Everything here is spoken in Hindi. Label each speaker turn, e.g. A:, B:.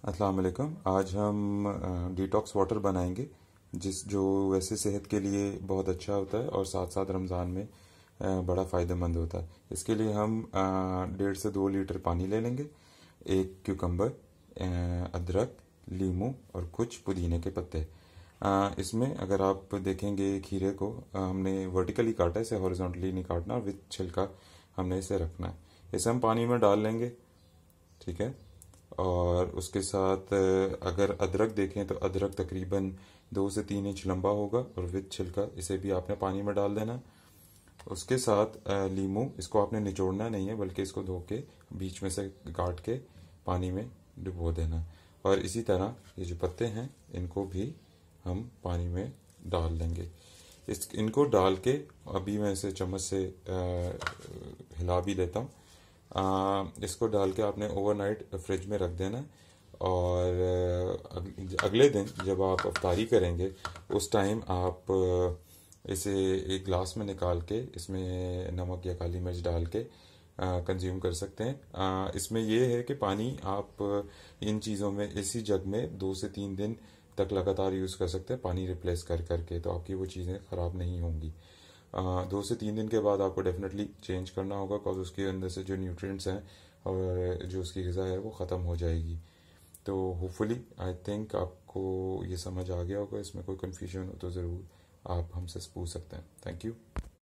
A: अस्सलाम वालेकुम। आज हम डिटॉक्स वाटर बनाएंगे जो वैसे सेहत के लिए बहुत अच्छा होता है और साथ साथ रमज़ान में बड़ा फ़ायदेमंद होता है। इसके लिए हम 1.5 से 2 लीटर पानी ले लेंगे, एक क्यूकम्बर, अदरक, लीमू और कुछ पुदीने के पत्ते। इसमें अगर आप देखेंगे खीरे को हमने वर्टिकली काटा है, इसे हॉरिजॉन्टली नहीं काटना, और विद छिलका हमने इसे रखना है। इसे हम पानी में डाल लेंगे, ठीक है। और उसके साथ अगर अदरक देखें तो अदरक तकरीबन 2 से 3 इंच लंबा होगा और विद छिलका, इसे भी आपने पानी में डाल देना। उसके साथ लीमू, इसको आपने निचोड़ना नहीं है बल्कि इसको धो के बीच में से काट के पानी में डुबो देना। और इसी तरह ये जो पत्ते हैं इनको भी हम पानी में डाल देंगे। इनको डाल के अभी मैं इसे चम्मच से हिला भी लेता हूँ। इसको डाल के आपने ओवरनाइट फ्रिज में रख देना। और अगले दिन जब आप अफ्तारी करेंगे उस टाइम आप इसे एक ग्लास में निकाल के इसमें नमक या काली मिर्च डाल के कंज्यूम कर सकते हैं। इसमें यह है कि पानी आप इन चीज़ों में इसी जग में 2 से 3 दिन तक लगातार यूज़ कर सकते हैं, पानी रिप्लेस कर करके, तो आपकी वो चीज़ें ख़राब नहीं होंगी। 2 से 3 दिन के बाद आपको डेफिनेटली चेंज करना होगा, बिकॉज उसके अंदर से जो न्यूट्रिएंट्स हैं और जो उसकी ग़िज़ा है वो ख़त्म हो जाएगी। तो होपफुली आई थिंक आपको ये समझ आ गया होगा। इसमें कोई कन्फ्यूजन हो तो ज़रूर आप हमसे पूछ सकते हैं। Thank you.